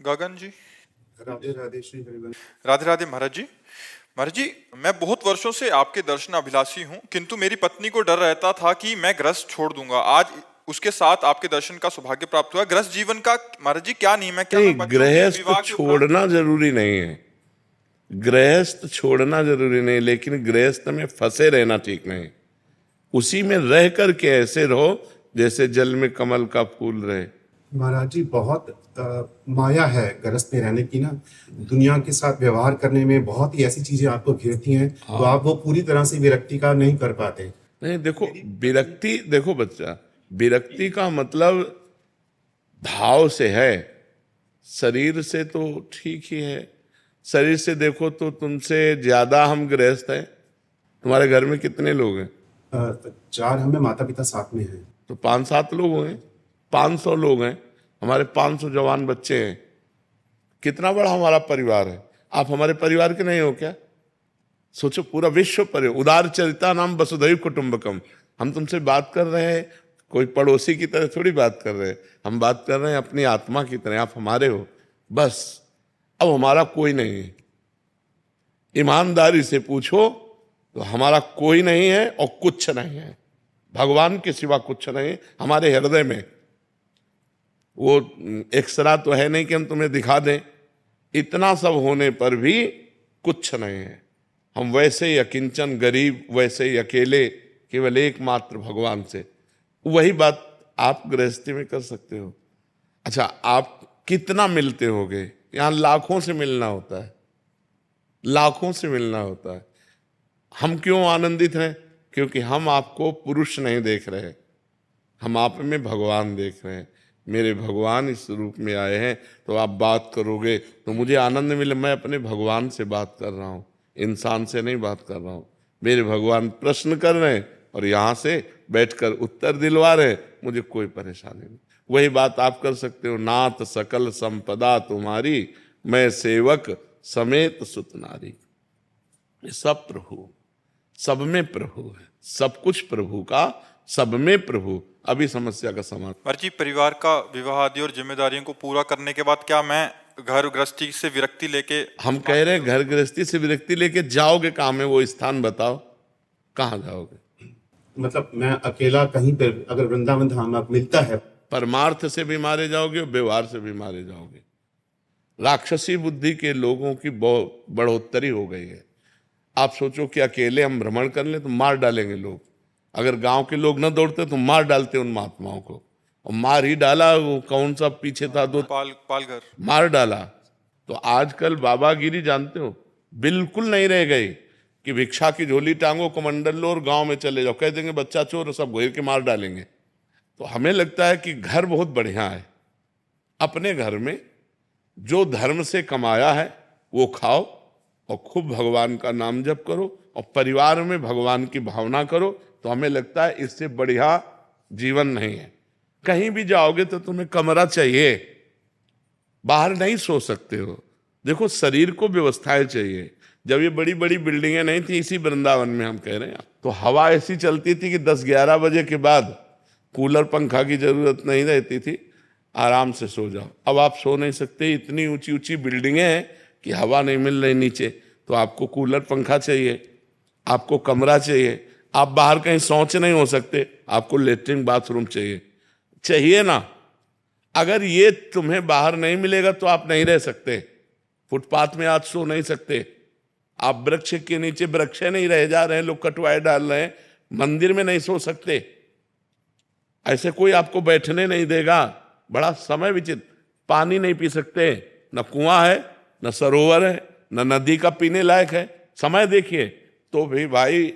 गगन जी। राधे राधे श्री हरिवंश। राधे राधे महाराज जी। महाराज जी, मैं बहुत वर्षों से आपके दर्शन अभिलाषी हूँ, किंतु मेरी पत्नी को डर रहता था कि मैं गृहस्थ छोड़ दूंगा। आज उसके साथ आपके दर्शन का सौभाग्य प्राप्त हुआ। गृहस्थ जीवन का महाराज जी क्या नियम है? क्या नहीं, मैं बच्चों के गृहस्थ विवाह के उपरांत? छोड़ना जरूरी नहीं है। गृहस्थ छोड़ना जरूरी नहीं, लेकिन गृहस्थ में फंसे रहना ठीक नहीं। उसी में रह करके ऐसे रहो जैसे जल में कमल का फूल रहे। महाराज जी, बहुत माया है गृहस्थ में रहने की ना। दुनिया के साथ व्यवहार करने में बहुत ही ऐसी चीजें आपको घिरती हैं, तो आप वो पूरी तरह से विरक्ति का नहीं कर पाते। नहीं, देखो विरक्ति, देखो बच्चा, विरक्ति का मतलब भाव से है, शरीर से तो ठीक ही है। शरीर से देखो तो तुमसे ज्यादा हम गृहस्थ हैं। तुम्हारे घर में कितने लोग हैं? 4 हमें माता पिता साथ में हैं। तो 5-7 लोग होंगे, 500 लोग हैं। हमारे 500 जवान बच्चे हैं। कितना बड़ा हमारा परिवार है। आप हमारे परिवार के नहीं हो क्या? सोचो, पूरा विश्व परिवार। उदार चरिता नाम वसुधैव कुटुंबकम। हम तुमसे बात कर रहे हैं, कोई पड़ोसी की तरह थोड़ी बात कर रहे हैं। हम बात कर रहे हैं अपनी आत्मा की तरह। आप हमारे हो बस। अब हमारा कोई नहीं है। ईमानदारी से पूछो तो हमारा कोई नहीं है और कुछ नहीं है। भगवान के सिवा कुछ नहीं हमारे हृदय में। वो एक्सरा तो है नहीं कि हम तुम्हें दिखा दें। इतना सब होने पर भी कुछ नहीं है। हम वैसे ही अकिंचन, गरीब, वैसे ही अकेले, केवल एकमात्र भगवान से। वही बात आप गृहस्थी में कर सकते हो। अच्छा, आप कितना मिलते होगे? यहाँ लाखों से मिलना होता है, लाखों से मिलना होता है। हम क्यों आनंदित हैं? क्योंकि हम आपको पुरुष नहीं देख रहे, हम आप में भगवान देख रहे हैं। मेरे भगवान इस रूप में आए हैं, तो आप बात करोगे तो मुझे आनंद मिले। मैं अपने भगवान से बात कर रहा हूँ, इंसान से नहीं बात कर रहा हूँ। मेरे भगवान प्रश्न कर रहे हैं और यहाँ से बैठकर उत्तर दिलवा रहे हैं, मुझे कोई परेशानी नहीं। वही बात आप कर सकते हो। नाथ सकल संपदा तुम्हारी, मैं सेवक समेत सुत नारी। ये सब प्रभु, सब में प्रभु है। सब कुछ प्रभु का, सब में प्रभु। अभी समस्या का समाधान। महाराज जी, परिवार का विवाह आदि और जिम्मेदारियों को पूरा करने के बाद क्या मैं घर गृहस्थी से विरक्ति लेके? हम कह रहे हैं घर गृहस्थी से विरक्ति लेके जाओगे कहाँ में? वो स्थान बताओ, कहाँ जाओगे? मतलब मैं अकेला कहीं पर अगर वृंदावन धाम आप मिलता है। परमार्थ से भी मारे जाओगे और व्यवहार से भी मारे जाओगे। राक्षसी बुद्धि के लोगों की बहुत बढ़ोतरी हो गई है। आप सोचो कि अकेले हम भ्रमण कर लें तो मार डालेंगे लोग। अगर गांव के लोग न दौड़ते तो मार डालते उन महात्माओं को, और मार ही डाला। वो कौन सा पीछे था, दो पालघर मार डाला। तो आजकल बाबागिरी जानते हो, बिल्कुल नहीं रह गई कि भिक्षा की झोली टांगो, कमंडल लो और गांव में चले जाओ। कह देंगे बच्चा चोर, सब घेर के मार डालेंगे। तो हमें लगता है कि घर बहुत बढ़िया है। अपने घर में जो धर्म से कमाया है वो खाओ और खूब भगवान का नाम जप करो, और परिवार में भगवान की भावना करो। तो हमें लगता है इससे बढ़िया जीवन नहीं है। कहीं भी जाओगे तो तुम्हें कमरा चाहिए, बाहर नहीं सो सकते हो। देखो, शरीर को व्यवस्थाएं चाहिए। जब ये बड़ी बड़ी बिल्डिंगें नहीं थी, इसी वृंदावन में हम कह रहे हैं, तो हवा ऐसी चलती थी कि 10-11 बजे के बाद कूलर पंखा की जरूरत नहीं रहती थी, आराम से सो जाओ। अब आप सो नहीं सकते। इतनी ऊंची ऊंची बिल्डिंगें हैं कि हवा नहीं मिल रही नीचे, तो आपको कूलर पंखा चाहिए, आपको कमरा चाहिए। आप बाहर कहीं शौच नहीं हो सकते, आपको लेटरिन बाथरूम चाहिए। चाहिए ना? अगर ये तुम्हें बाहर नहीं मिलेगा तो आप नहीं रह सकते। फुटपाथ में आज सो नहीं सकते। आप वृक्ष के नीचे, वृक्ष नहीं रह जा रहे हैं, लोग कटवाए डाल रहे हैं, मंदिर में नहीं सो सकते। ऐसे कोई आपको बैठने नहीं देगा। बड़ा समय विचित्र। पानी नहीं पी सकते, न कुआं है, न सरोवर है, न नदी का पीने लायक है। समय देखिए। तो भी भाई,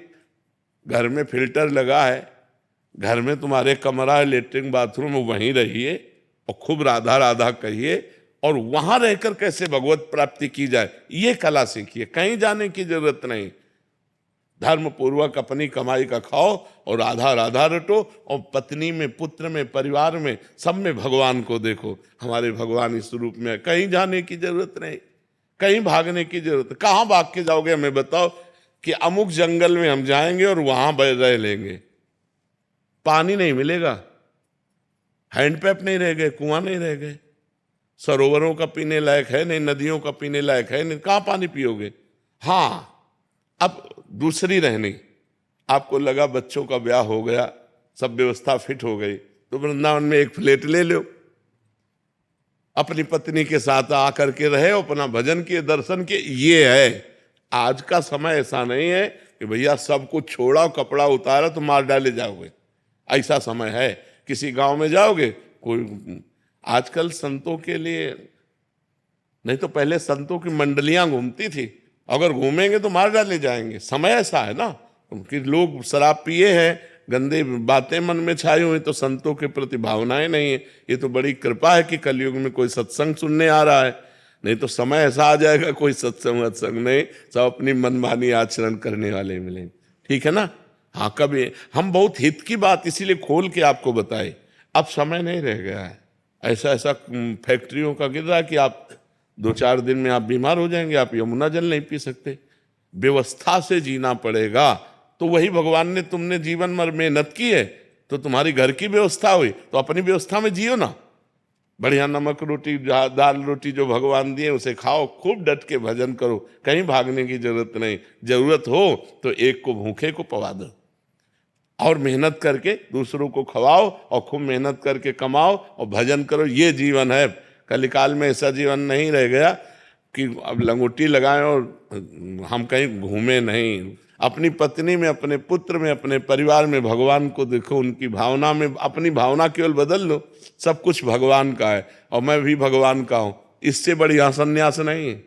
घर में फिल्टर लगा है, घर में तुम्हारे कमरा है, लेटरिन बाथरूम, वहीं रहिए और खूब राधा राधा कहिए, और वहां रहकर कैसे भगवत प्राप्ति की जाए ये कला सीखिए। कहीं जाने की जरूरत नहीं। धर्म पूर्वक अपनी कमाई का खाओ और राधा राधा रटो, और पत्नी में, पुत्र में, परिवार में, सब में भगवान को देखो। हमारे भगवान इस रूप में है। कहीं जाने की जरूरत नहीं, कहीं भागने की जरूरत। कहाँ भाग के जाओगे? हमें बताओ कि अमुक जंगल में हम जाएंगे और वहां रह लेंगे। पानी नहीं मिलेगा, हैंडपैप नहीं रह गए, कुआं नहीं रह गए, सरोवरों का पीने लायक है नहीं, नदियों का पीने लायक है नहीं, कहाँ पानी पियोगे। हाँ, अब दूसरी रहनी, आपको लगा बच्चों का ब्याह हो गया, सब व्यवस्था फिट हो गई, तो वृंदावन में एक फ्लैट ले लो, अपनी पत्नी के साथ आकर के रहे, अपना भजन किए, दर्शन किए। ये है आज का समय। ऐसा नहीं है कि भैया सब कुछ छोड़ा, कपड़ा उतारा तो मार डाले जाओगे, ऐसा समय है। किसी गांव में जाओगे, कोई आजकल संतों के लिए नहीं तो पहले संतों की मंडलियां घूमती थी, अगर घूमेंगे तो मार डाले जाएंगे। समय ऐसा है ना कि लोग शराब पिए हैं, गंदे बातें मन में छाई हुई, तो संतों के प्रति भावनाएं नहीं है। ये तो बड़ी कृपा है कि कलयुग में कोई सत्संग सुनने आ रहा है, नहीं तो समय ऐसा आ जाएगा कोई सत्संग वत्संग नहीं, सब अपनी मनमानी आचरण करने वाले मिलेंगे। ठीक है ना। हाँ, कभी हम बहुत हित की बात इसीलिए खोल के आपको बताए। अब समय नहीं रह गया है, ऐसा ऐसा फैक्ट्रियों का गिर रहा है कि आप 2-4 दिन में आप बीमार हो जाएंगे, आप यमुना जल नहीं पी सकते। व्यवस्था से जीना पड़ेगा। तो वही भगवान ने, तुमने जीवन भर मेहनत की है तो तुम्हारी घर की व्यवस्था हुई, तो अपनी व्यवस्था में जियो ना। बढ़िया नमक रोटी, दाल रोटी जो भगवान दिए उसे खाओ, खूब डट के भजन करो, कहीं भागने की जरूरत नहीं। जरूरत हो तो एक को भूखे को पवा दो, और मेहनत करके दूसरों को खवाओ, और खूब मेहनत करके कमाओ और भजन करो। ये जीवन है। कलिकाल में ऐसा जीवन नहीं रह गया कि अब लंगोटी लगाएं और हम कहीं घूमे नहीं। अपनी पत्नी में, अपने पुत्र में, अपने परिवार में भगवान को देखो, उनकी भावना में अपनी भावना केवल बदल लो, सब कुछ भगवान का है और मैं भी भगवान का हूं। इससे बढ़िया संन्यास नहीं है।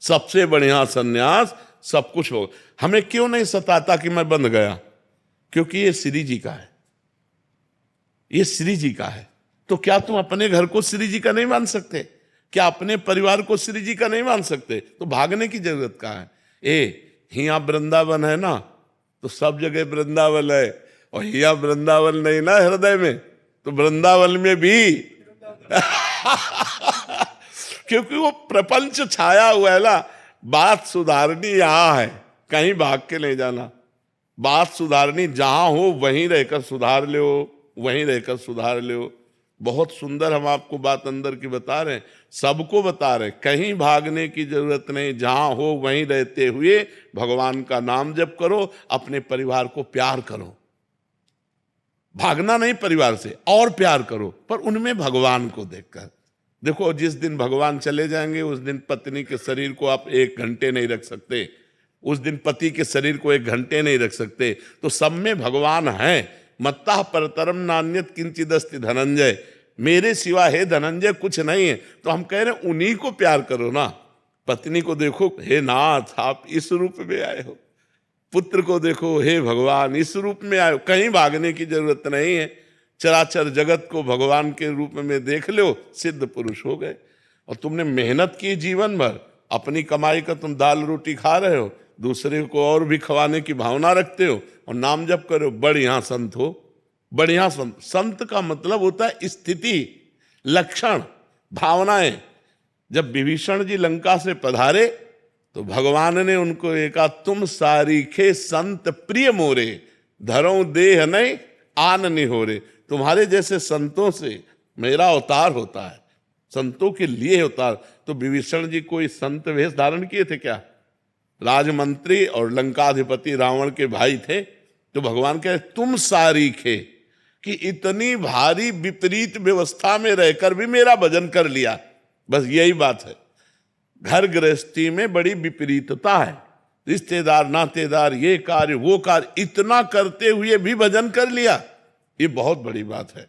सबसे बढ़िया संन्यास सब कुछ हो। हमें क्यों नहीं सताता कि मैं बंध गया? क्योंकि ये श्री जी का है, ये श्री जी का है। तो क्या तुम अपने घर को श्री जी का नहीं मान सकते? क्या अपने परिवार को श्री जी का नहीं मान सकते? तो भागने की जरूरत क्या है? हिया वृंदावन है ना, तो सब जगह वृंदावन है, और हिया वृंदावन नहीं ना हृदय में, तो वृंदावन में भी क्योंकि वो प्रपंच छाया हुआ है ना। बात सुधारनी यहां है, कहीं भाग के नहीं जाना। बात सुधारनी जहां हो वहीं रहकर सुधार लो, वहीं रहकर सुधार लो। बहुत सुंदर हम आपको बात अंदर की बता रहे हैं, सबको बता रहे हैं, कहीं भागने की जरूरत नहीं। जहां हो वहीं रहते हुए भगवान का नाम जप करो, अपने परिवार को प्यार करो। भागना नहीं परिवार से, और प्यार करो, पर उनमें भगवान को देखकर। देखो, जिस दिन भगवान चले जाएंगे उस दिन पत्नी के शरीर को आप 1 घंटे नहीं रख सकते, उस दिन पति के शरीर को 1 घंटे नहीं रख सकते। तो सब में भगवान है। मत्ता परतरम नान्यत किंचिदस्ति धनंजय, मेरे सिवा हे धनंजय कुछ नहीं है। तो हम कह रहे हैं उन्हीं को प्यार करो ना। पत्नी को देखो, हे नाथ आप इस रूप में आए हो। पुत्र को देखो, हे भगवान इस रूप में आए हो। कहीं भागने की जरूरत नहीं है। चराचर जगत को भगवान के रूप में देख लो, सिद्ध पुरुष हो गए। और तुमने मेहनत की जीवन भर, अपनी कमाई का तुम दाल रोटी खा रहे हो, दूसरे को और भी खवाने की भावना रखते हो, और नाम जप करो, बढ़िया संत हो। बढ़िया संत, संत का मतलब होता है स्थिति, लक्षण, भावनाएं। जब विभीषण जी लंका से पधारे तो भगवान ने उनको कहा, तुम सारीखे संत प्रिय मोरे, धरो देह नहीं आन निहोरे। तुम्हारे जैसे संतों से मेरा अवतार होता है, संतों के लिए अवतार। तो विभीषण जी कोई संत वेश धारण किए थे क्या? राजमंत्री और लंकाधिपति रावण के भाई थे। तो भगवान कहे, तुम सारीखे, कि इतनी भारी विपरीत व्यवस्था में रहकर भी मेरा भजन कर लिया। बस यही बात है। घर गृहस्थी में बड़ी विपरीतता है, रिश्तेदार नातेदार, ये कार्य वो कार्य, इतना करते हुए भी भजन कर लिया, ये बहुत बड़ी बात है।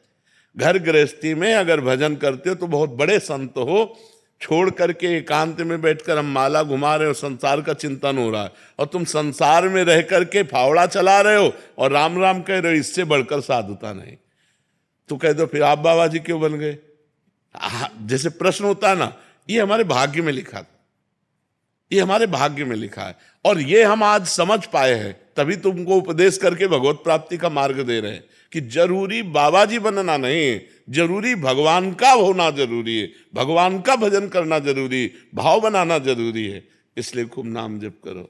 घर गृहस्थी में अगर भजन करते हो तो बहुत बड़े संत हो। छोड़ करके एकांत में बैठकर हम माला घुमा रहे हो, संसार का चिंतन हो रहा है, और तुम संसार में रह करके फावड़ा चला रहे हो और राम राम कह रहे हो, इससे बढ़कर साधुता नहीं। तो कह दो फिर आप बाबा जी क्यों बन गए? जैसे प्रश्न होता है ना, ये हमारे भाग्य में लिखा था, ये हमारे भाग्य में लिखा है, और ये हम आज समझ पाए हैं, तभी तुमको उपदेश करके भगवत प्राप्ति का मार्ग दे रहे हैं कि जरूरी बाबा जी बनना नहीं है, जरूरी भगवान का होना जरूरी है, भगवान का भजन करना जरूरी, भाव बनाना जरूरी है। इसलिए खूब नाम जप करो।